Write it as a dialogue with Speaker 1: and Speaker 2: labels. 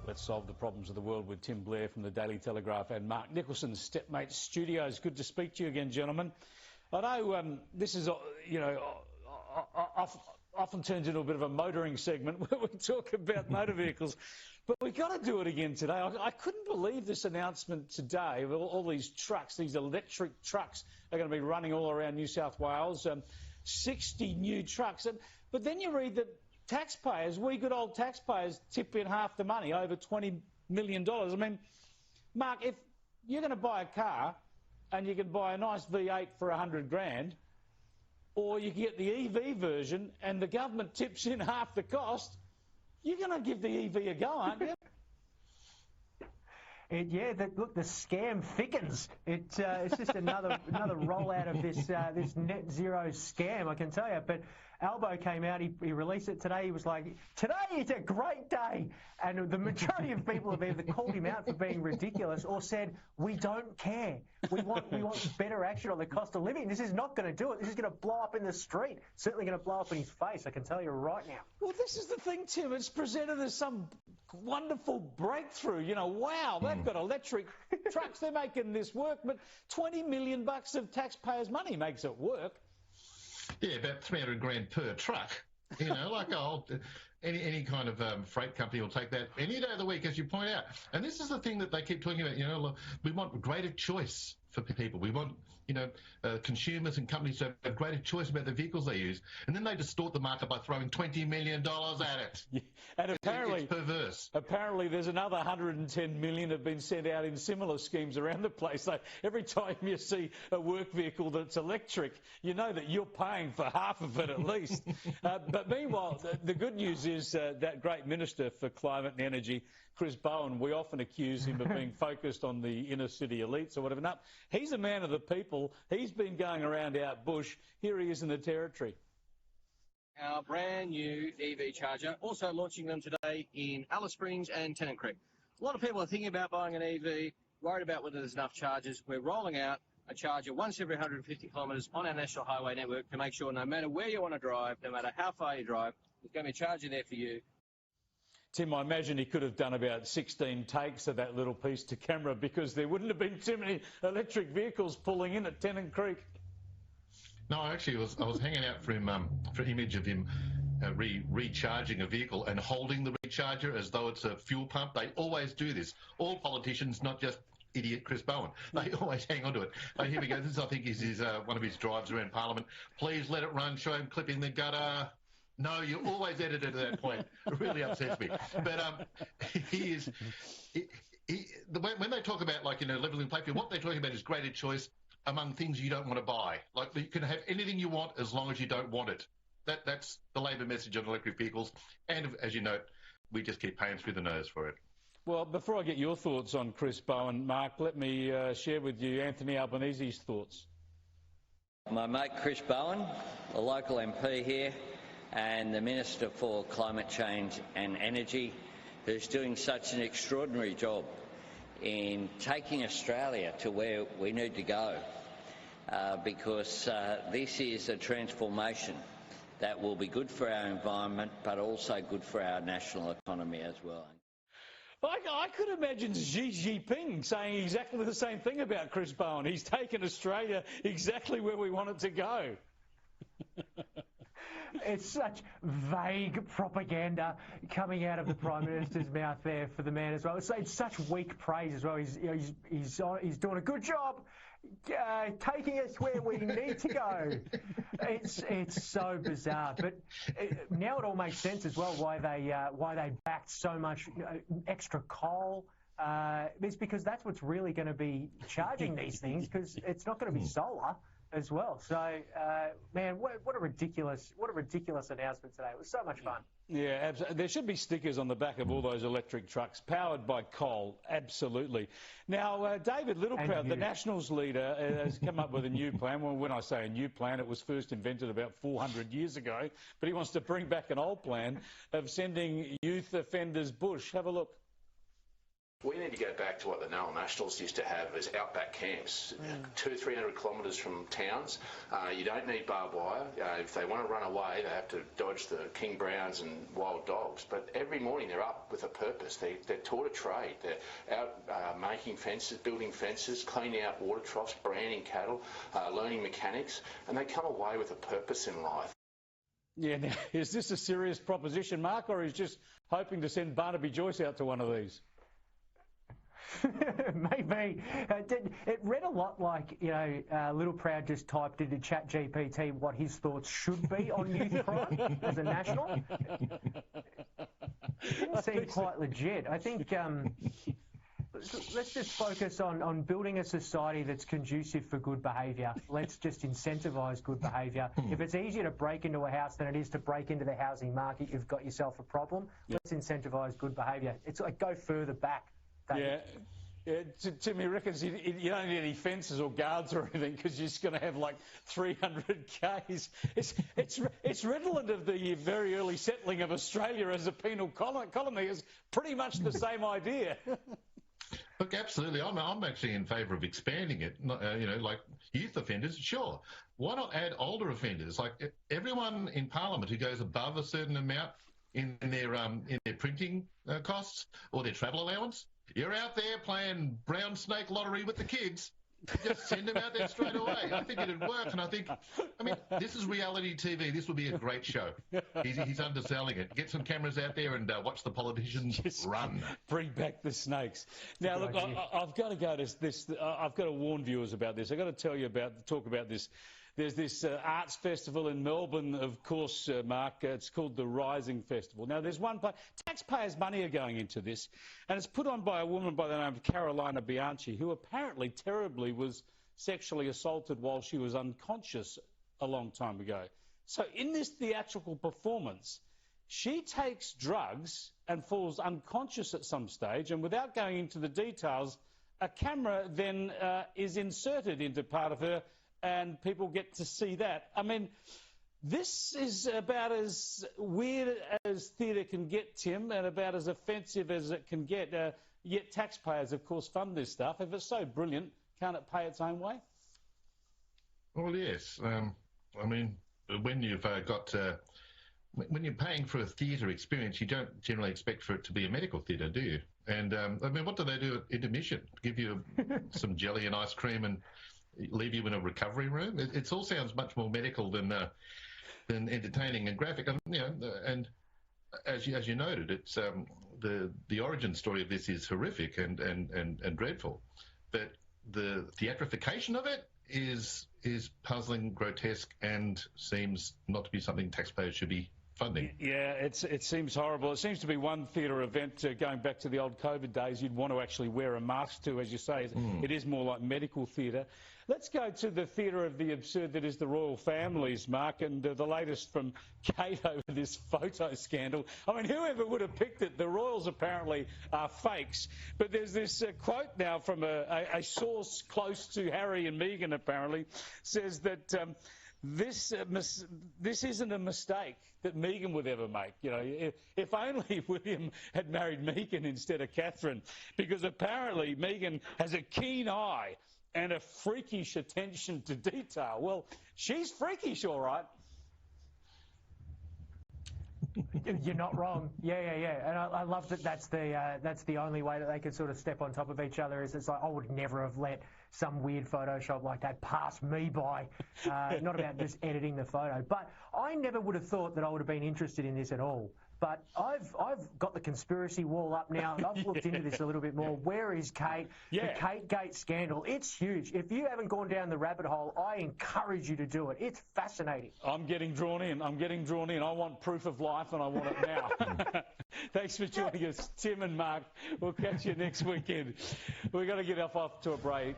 Speaker 1: Let's solve the problems of the world with Tim Blair from the Daily Telegraph and Mark Nicholson, Stepmate Studios. Good to speak to you again, gentlemen. I know this is, often turns into a bit of a motoring segment where we talk about motor vehicles, but we've got to do it again today. I couldn't believe this announcement today of all these trucks, these electric trucks are going to be running all around New South Wales, 60 new trucks. But then you read that taxpayers, we good old taxpayers, tip in half the money, over $20 million. I mean, Mark, if you're going to buy a car and you can buy a nice V8 for 100 grand, or you can get the EV version and the government tips in half the cost, you're going to give the EV a go, aren't you?
Speaker 2: Look, the scam thickens. It's just another rollout of this net zero scam, I can tell you. But Albo came out, he released it today. He was like, today is a great day. And the majority of people have either called him out for being ridiculous or said, we don't care. We want better action on the cost of living. This is not going to do it. This is going to blow up in the street. Certainly going to blow up in his face, I can tell you right now.
Speaker 1: Well, this is the thing, Tim. It's presented as some wonderful breakthrough. You know, wow, they've got electric trucks. They're making this work. But $20 million of taxpayers' money makes it work.
Speaker 3: Yeah, about 300 grand per truck. You know, like any kind of freight company will take that any day of the week, as you point out. And this is the thing that they keep talking about. You know, we want greater choice for people. We want, you know, consumers and companies to have greater choice about the vehicles they use. And then they distort the market by throwing $20 million at it.
Speaker 1: Yeah. And apparently,
Speaker 3: it's perverse.
Speaker 1: Apparently, there's another 110 million have been sent out in similar schemes around the place. So every time you see a work vehicle that's electric, you know that you're paying for half of it at least. But meanwhile, the good news is that great Minister for Climate and Energy, Chris Bowen, we often accuse him of being focused on the inner city elites or whatever. No, he's a man of the people. He's been going around out bush. Here he is in the Territory.
Speaker 4: Our brand new EV charger, also launching them today in Alice Springs and Tennant Creek. A lot of people are thinking about buying an EV, worried about whether there's enough chargers. We're rolling out a charger once every 150 kilometres on our national highway network to make sure no matter where you want to drive, no matter how far you drive, there's going to be a charger there for you.
Speaker 1: Tim, I imagine he could have done about 16 takes of that little piece to camera because there wouldn't have been too many electric vehicles pulling in at Tennant Creek.
Speaker 3: No, actually, I was hanging out for him for an image of him recharging a vehicle and holding the recharger as though it's a fuel pump. They always do this. All politicians, not just idiot Chris Bowen. They always hang on to it. Here we go. This, I think, is one of his drives around Parliament. Please let it run. Show him clipping the gutter. No, you always edit it to that point. It really upsets me. But when they talk about, like, you know, levelling the playing field, what they're talking about is greater choice among things you don't want to buy. Like, you can have anything you want as long as you don't want it. That's the Labor message on electric vehicles. And as you note, we just keep paying through the nose for it.
Speaker 1: Well, before I get your thoughts on Chris Bowen, Mark, let me share with you Anthony Albanese's thoughts.
Speaker 5: My mate Chris Bowen, a local MP here, and the Minister for Climate Change and Energy, who's doing such an extraordinary job in taking Australia to where we need to go, because this is a transformation that will be good for our environment, but also good for our national economy as well.
Speaker 1: I could imagine Xi Jinping saying exactly the same thing about Chris Bowen. He's taken Australia exactly where we want it to go.
Speaker 2: It's such vague propaganda coming out of the Prime Minister's mouth there for the man as well. It's such weak praise as well. He's doing a good job taking us where we need to go. It's so bizarre, but now it all makes sense as well why they backed so much extra coal. It's because that's what's really going to be charging these things, because it's not going to be solar as well. So, man, what a ridiculous announcement today. It was so much fun.
Speaker 1: Yeah, absolutely. There should be stickers on the back of all those electric trucks, powered by coal, absolutely. Now, David Littleproud, the Nationals leader, has come up with a new plan. Well, when I say a new plan, it was first invented about 400 years ago, but he wants to bring back an old plan of sending youth offenders bush. Have a look.
Speaker 6: We need to go back to what the Noel Nationals used to have as outback camps, 200-300 kilometres from towns. You don't need barbed wire. If they want to run away, they have to dodge the king browns and wild dogs. But every morning they're up with a purpose. They're taught a trade. They're out making fences, building fences, cleaning out water troughs, branding cattle, learning mechanics, and they come away with a purpose in life.
Speaker 1: Yeah, now, is this a serious proposition, Mark, or is just hoping to send Barnaby Joyce out to one of these?
Speaker 2: Maybe. It read a lot like, Little Proud just typed into ChatGPT what his thoughts should be on youth crime as a national. It didn't seem quite legit. I think let's just focus on building a society that's conducive for good behaviour. Let's just incentivise good behaviour. If it's easier to break into a house than it is to break into the housing market, you've got yourself a problem. Let's incentivise good behaviour. It's like go further back.
Speaker 1: Timmy reckons you don't need any fences or guards or anything because you're just going to have like 300 Ks. It's redolent of the very early settling of Australia as a penal colony. It's pretty much the same idea.
Speaker 3: Look, absolutely. I'm actually in favour of expanding it. Like youth offenders, sure. Why not add older offenders? Like everyone in Parliament who goes above a certain amount in their printing costs or their travel allowance. You're out there playing brown snake lottery with the kids. Just send them out there straight away. I think it'd work, and I mean, this is reality TV. This would be a great show. He's underselling it. Get some cameras out there and watch the politicians run.
Speaker 1: Bring back the snakes. Now, look, I've got to go to this. I've got to warn viewers about this. I've got to talk about this. There's this arts festival in Melbourne, of course, Mark. It's called the Rising Festival. Now, there's one taxpayers' money are going into this, and it's put on by a woman by the name of Carolina Bianchi, who apparently terribly was sexually assaulted while she was unconscious a long time ago. So in this theatrical performance, she takes drugs and falls unconscious at some stage, and without going into the details, a camera then is inserted into part of her, and people get to see that. I mean, this is about as weird as theatre can get, Tim, and about as offensive as it can get. Yet taxpayers, of course, fund this stuff. If it's so brilliant, can't it pay its own way?
Speaker 3: Well, yes. I mean, when you've when you're paying for a theatre experience, you don't generally expect for it to be a medical theatre, do you? And, I mean, what do they do at intermission? Give you some jelly and ice cream and leave you in a recovery room? It all sounds much more medical than entertaining and graphic. And as you noted, it's the origin story of this is horrific and dreadful, but the theatrification of it is puzzling, grotesque, and seems not to be something taxpayers should be funding.
Speaker 1: Yeah, it seems horrible. It seems to be one theatre event going back to the old COVID days you'd want to actually wear a mask to, as you say. It is more like medical theatre. Let's go to the theatre of the absurd that is the royal families, Mark, and the latest from Kate over this photo scandal. I mean, whoever would have picked it? The royals apparently are fakes. But there's this quote now from a source close to Harry and Meghan, apparently, says that this isn't a mistake that Meghan would ever make. You know, if only William had married Meghan instead of Catherine, because apparently Meghan has a keen eye and a freakish attention to detail. Well, she's freakish, all right.
Speaker 2: You're not wrong. Yeah. And I love that that's the only way that they can sort of step on top of each other. Is it's like, I would never have let some weird Photoshop like that pass me by. Not about just editing the photo. But I never would have thought that I would have been interested in this at all. But I've got the conspiracy wall up now. I've looked into this a little bit more. Where is Kate? The Kate Gate scandal. It's huge. If you haven't gone down the rabbit hole, I encourage you to do it. It's fascinating.
Speaker 1: I'm getting drawn in. I want proof of life, and I want it now. Thanks for joining us, Tim and Mark. We'll catch you next weekend. We've got to get off to a break.